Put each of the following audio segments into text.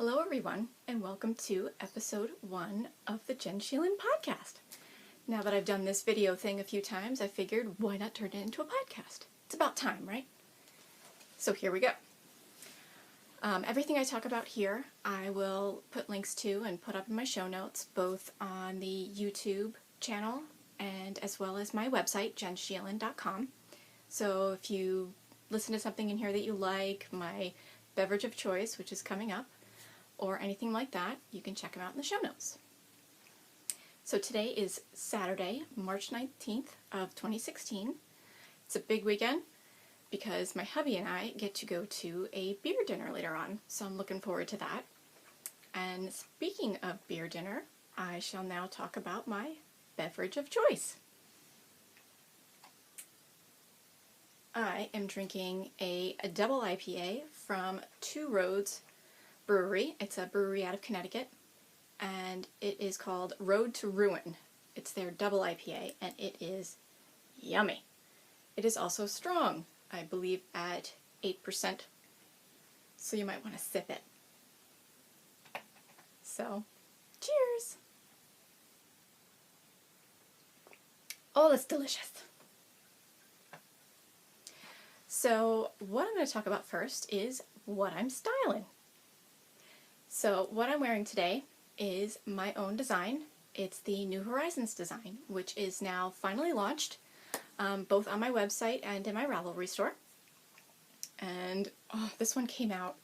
Hello everyone, and welcome to episode 1 of the Jen Stylin podcast. Now that I've done this video thing a few times, I figured why not turn it into a podcast? It's about time, right? So here we go. Everything I talk about here, I will put links to and put up in my show notes, both on the YouTube channel and as well as my website, jenstylin.com. So if you listen to something in here that you like, my Beverage of Choice, which is coming up, or anything like that, you can check them out in the show notes. So today is Saturday, March 19th of 2016. It's a big weekend because my hubby and I get to go to a beer dinner later on, so I'm looking forward to that. And speaking of beer dinner, I shall now talk about my beverage of choice. I am drinking a double IPA from Two Roads Brewery. It's a brewery out of Connecticut, and it is called Road to Ruin. It's their double IPA, and it is yummy. It is also strong, I believe at 8%, so you might want to sip it. So, cheers! Oh, that's delicious. So, what I'm going to talk about first is what I'm styling. So, what I'm wearing today is my own design. It's the New Horizons design, which is now finally launched, both on my website and in my Ravelry store. And this one came out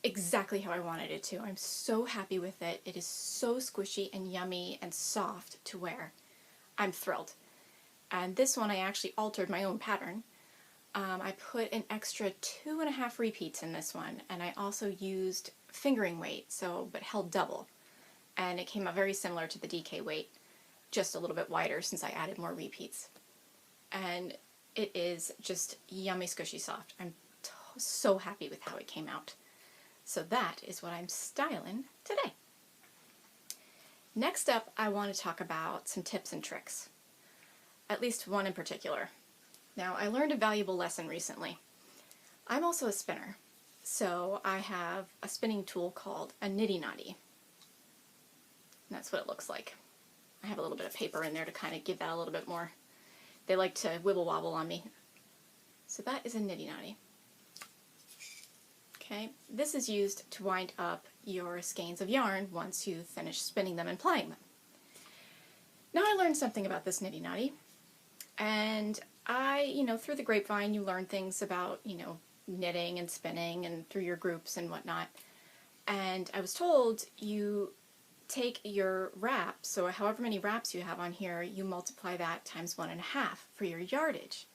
exactly how I wanted it to. I'm so happy with it. It is so squishy and yummy and soft to wear. I'm thrilled. And this one I actually altered my own pattern. I put an extra 2.5 repeats in this one, and I also used fingering weight, but held double. And it came out very similar to the DK weight, just a little bit wider since I added more repeats. And it is just yummy, squishy, soft. I'm so happy with how it came out. So that is what I'm styling today. Next up, I want to talk about some tips and tricks. At least one in particular. Now, I learned a valuable lesson recently. I'm also a spinner, so I have a spinning tool called a Niddy Noddy. And that's what it looks like. I have a little bit of paper in there to kind of give that a little bit more. They like to wibble wobble on me. So that is a Niddy Noddy. Okay, this is used to wind up your skeins of yarn once you finish spinning them and plying them. Now I learned something about this Niddy Noddy, and through the grapevine you learn things about, knitting and spinning and through your groups and whatnot. And I was told you take your wrap, so however many wraps you have on here, you multiply that times 1.5 for your yardage.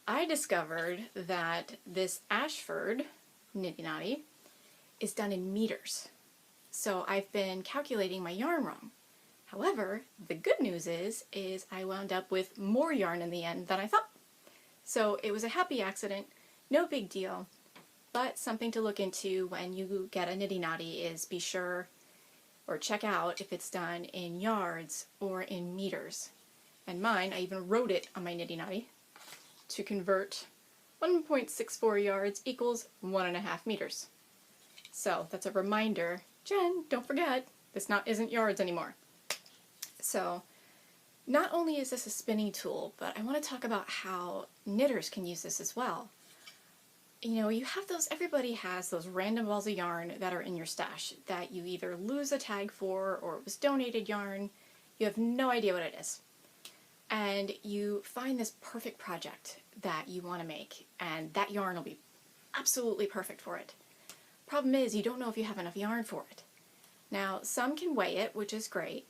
I discovered that this Ashford Niddy Noddy is done in meters. So I've been calculating my yarn wrong. However, the good news is I wound up with more yarn in the end than I thought. So it was a happy accident, no big deal, but something to look into when you get a Niddy Noddy is be sure or check out if it's done in yards or in meters. And mine, I even wrote it on my Niddy Noddy to convert 1.64 yards equals 1.5 meters. So that's a reminder, Jen, don't forget, this isn't yards anymore. So not only is this a spinning tool, but I want to talk about how knitters can use this as well. You have everybody has those random balls of yarn that are in your stash that you either lose a tag for or it was donated yarn. You have no idea what it is. And you find this perfect project that you want to make, and that yarn will be absolutely perfect for it. Problem is, you don't know if you have enough yarn for it. Now, some can weigh it, which is great.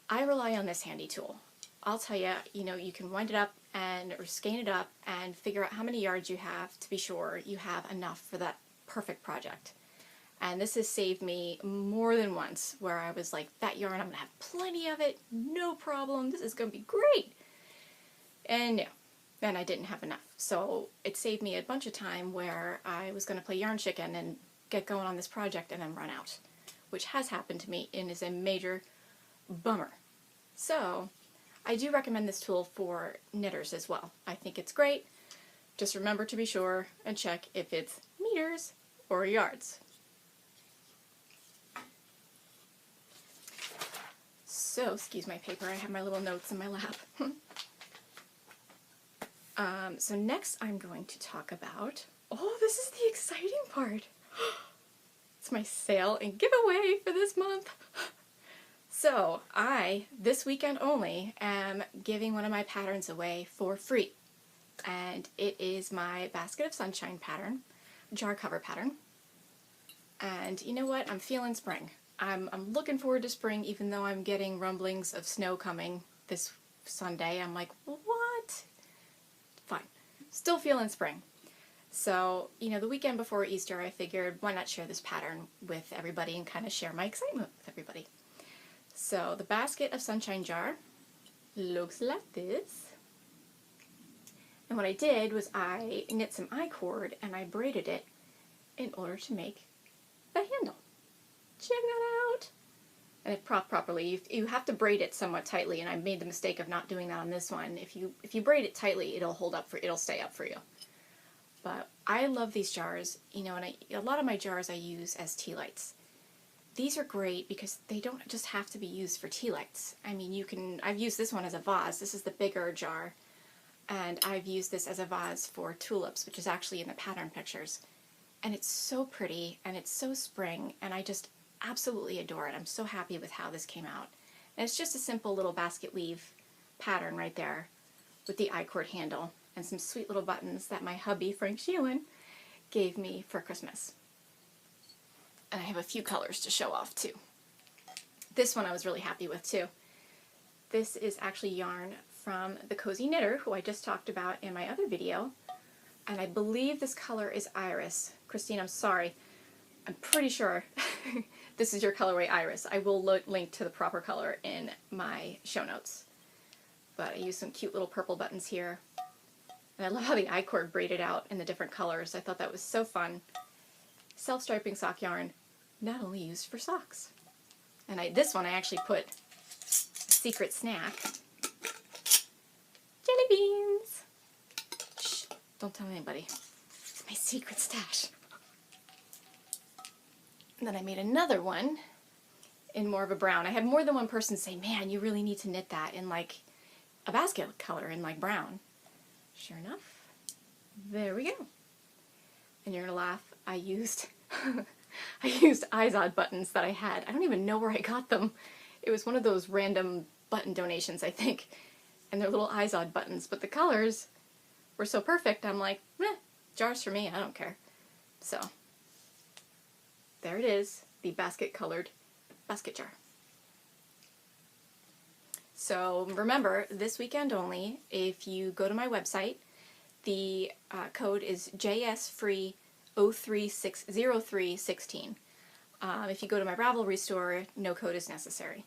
I rely on this handy tool. I'll tell you, you can wind it up or skein it up and figure out how many yards you have to be sure you have enough for that perfect project. And this has saved me more than once where I was like, that yarn, I'm going to have plenty of it, no problem, this is going to be great. And no, and I didn't have enough. So it saved me a bunch of time where I was going to play yarn chicken and get going on this project and then run out, which has happened to me and is a major bummer. So I do recommend this tool for knitters as well. I think it's great. Just remember to be sure and check if it's meters or yards. So, excuse my paper, I have my little notes in my lap. So next I'm going to talk about, oh, this is the exciting part. It's my sale and giveaway for this month. So I, this weekend only, am giving one of my patterns away for free. And it is my Basket of Sunshine pattern, jar cover pattern. And you know what? I'm feeling spring. I'm looking forward to spring, even though I'm getting rumblings of snow coming this Sunday. I'm like, what? Fine. Still feeling spring. So, you know, the weekend before Easter, I figured, why not share this pattern with everybody and kind of share my excitement with everybody. So, the Basket of Sunshine jar looks like this. And what I did was I knit some I-cord and I braided it in order to make the handle. Check that out! And if propped properly, you have to braid it somewhat tightly, and I made the mistake of not doing that on this one. If you braid it tightly, it'll stay up for you. But I love these jars, you know, and a lot of my jars I use as tea lights. These are great because they don't just have to be used for tea lights. I mean, I've used this one as a vase. This is the bigger jar, and I've used this as a vase for tulips, which is actually in the pattern pictures. And it's so pretty, and it's so spring, and I just absolutely adore it. I'm so happy with how this came out. And it's just a simple little basket weave pattern right there with the I-cord handle and some sweet little buttons that my hubby, Frank Sheelan, gave me for Christmas. And I have a few colors to show off too. This one I was really happy with too. This is actually yarn from the Cozy Knitter, who I just talked about in my other video. And I believe this color is Iris. Christine, I'm sorry. I'm pretty sure this is your colorway Iris. I will link to the proper color in my show notes. But I used some cute little purple buttons here. And I love how the I-cord braided out in the different colors. I thought that was so fun. Self-striping sock yarn, not only used for socks. And this one I actually put a secret snack. Jelly beans! Shh, don't tell anybody. It's my secret stash. And then I made another one in more of a brown. I had more than one person say, man, you really need to knit that in like a basket color in like brown. Sure enough, there we go. And you're gonna laugh, I used Izod buttons that I had. I don't even know where I got them. It was one of those random button donations, I think. And they're little Izod buttons, but the colors were so perfect, I'm like, jars for me, I don't care. So, there it is, the basket-colored basket jar. So remember, this weekend only, if you go to my website, the code is JSFree030316. If you go to my Ravelry store, no code is necessary.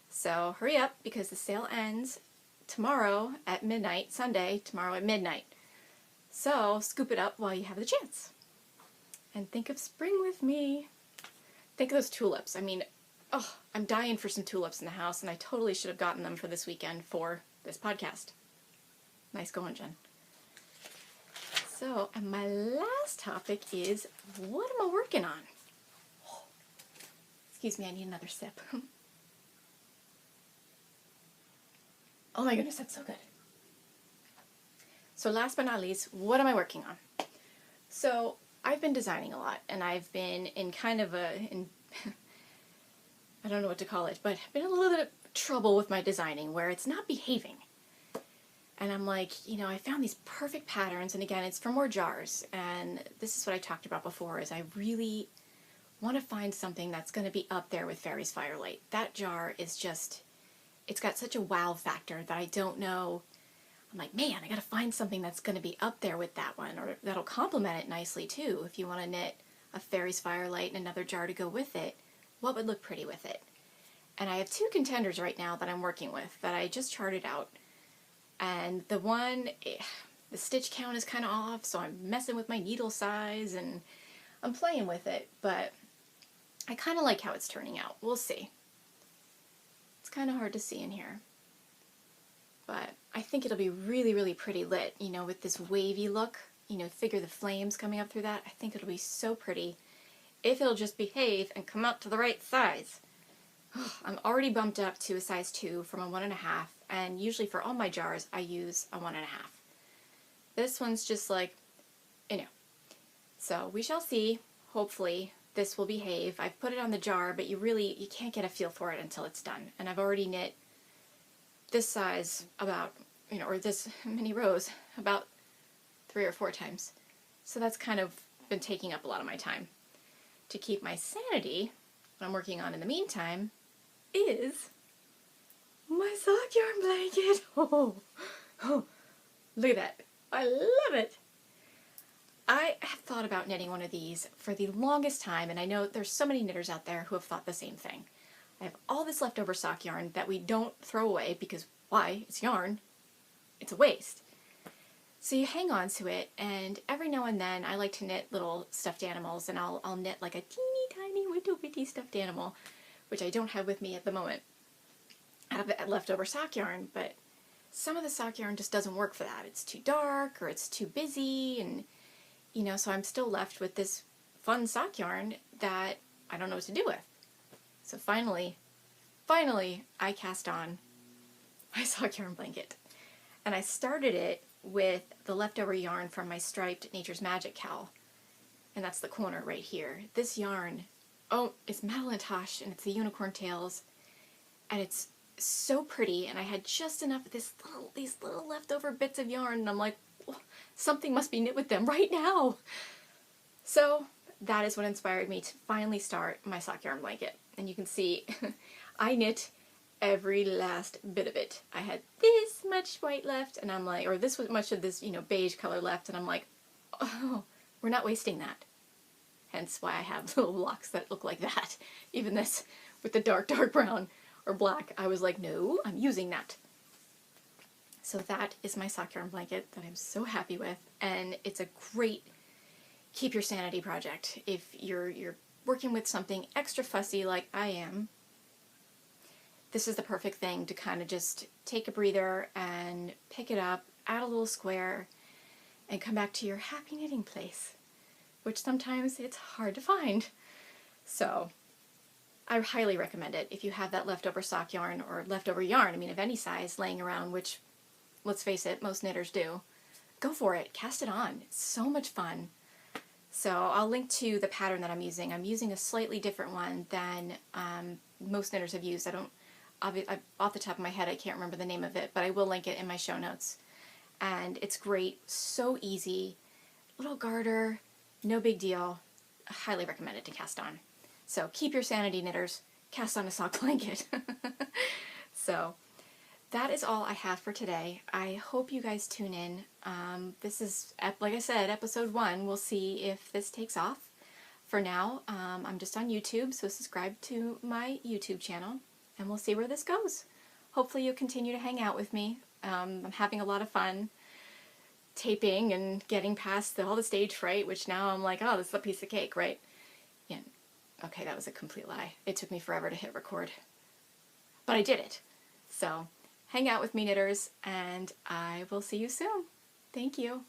So hurry up, because the sale ends tomorrow at midnight, Sunday, tomorrow at midnight. So scoop it up while you have the chance. And think of spring with me. Think of those tulips. I mean, oh, I'm dying for some tulips in the house, and I totally should have gotten them for this weekend for this podcast. Nice going, Jen. So, and my last topic is, what am I working on? Oh, excuse me, I need another sip. Oh my goodness, that's so good. So last but not least, what am I working on? So, I've been designing a lot, and I've been in kind of I don't know what to call it, but I've been in a little bit of trouble with my designing where it's not behaving. And I'm like, you know, I found these perfect patterns, and again, it's for more jars, and this is what I talked about before, is I really want to find something that's going to be up there with Fairy's Firelight. That jar is just, it's got such a wow factor that I don't know. I'm like, man, I gotta find something that's going to be up there with that one, or that'll complement it nicely too. If you want to knit a Fairy's Firelight and another jar to go with it, what would look pretty with it? And I have two contenders right now that I'm working with that I just charted out. And the one, the stitch count is kind of off, so I'm messing with my needle size and I'm playing with it, but I kind of like how it's turning out. We'll see. It's kind of hard to see in here. But I think it'll be really, really pretty lit, you know, with this wavy look. You know, figure the flames coming up through that. I think it'll be so pretty if it'll just behave and come out to the right size. I'm already bumped up to a size 2 from a 1.5, and usually for all my jars I use a 1.5. This one's just like, you know. So we shall see. Hopefully this will behave. I've put it on the jar, but you can't get a feel for it until it's done. And I've already knit this size about, or this many rows about 3 or 4 times. So that's kind of been taking up a lot of my time. To keep my sanity, what I'm working on in the meantime is my sock yarn blanket. Oh, look at that. I love it. I have thought about knitting one of these for the longest time, and I know there's so many knitters out there who have thought the same thing. I have all this leftover sock yarn that we don't throw away because why? It's yarn. It's a waste. So you hang on to it, and every now and then I like to knit little stuffed animals, and I'll knit like a teeny tiny little bitty stuffed animal, which I don't have with me at the moment, out of leftover sock yarn, but some of the sock yarn just doesn't work for that. It's too dark or it's too busy, and so I'm still left with this fun sock yarn that I don't know what to do with. So finally, I cast on my sock yarn blanket. And I started it with the leftover yarn from my striped Nature's Magic cowl. And that's the corner right here. This yarn, it's Madelinetosh, and it's the unicorn tails. And it's so pretty, and I had just enough of these little leftover bits of yarn, and I'm like, something must be knit with them right now. So that is what inspired me to finally start my sock yarn blanket. And you can see I knit every last bit of it. I had this much white left, and I'm like, or this much of this, beige color left, and I'm like, oh, we're not wasting that. Hence why I have little blocks that look like that. Even this with the dark brown or black, I was like, no, I'm using that. So that is my sock yarn blanket that I'm so happy with, and it's a great keep your sanity project. If you're working with something extra fussy like I am, this is the perfect thing to kind of just take a breather and pick it up, add a little square, and come back to your happy knitting place, which sometimes it's hard to find. So I highly recommend it if you have that leftover sock yarn or leftover yarn, of any size, laying around, which, let's face it, most knitters do. Go for it. Cast it on. It's so much fun. So I'll link to the pattern that I'm using. I'm using a slightly different one than most knitters have used. Off the top of my head, I can't remember the name of it, but I will link it in my show notes. And it's great. So easy. Little garter. No big deal. I highly recommend it to cast on. So keep your sanity, knitters. Cast on a sock blanket. So that is all I have for today. I hope you guys tune in. This is, like I said, episode 1. We'll see if this takes off. For now, I'm just on YouTube, so subscribe to my YouTube channel, and we'll see where this goes. Hopefully you'll continue to hang out with me. I'm having a lot of fun taping and getting past all the stage fright, which now I'm like, oh, this is a piece of cake, right? Yeah. Okay, that was a complete lie. It took me forever to hit record. But I did it. So hang out with me, knitters, and I will see you soon. Thank you.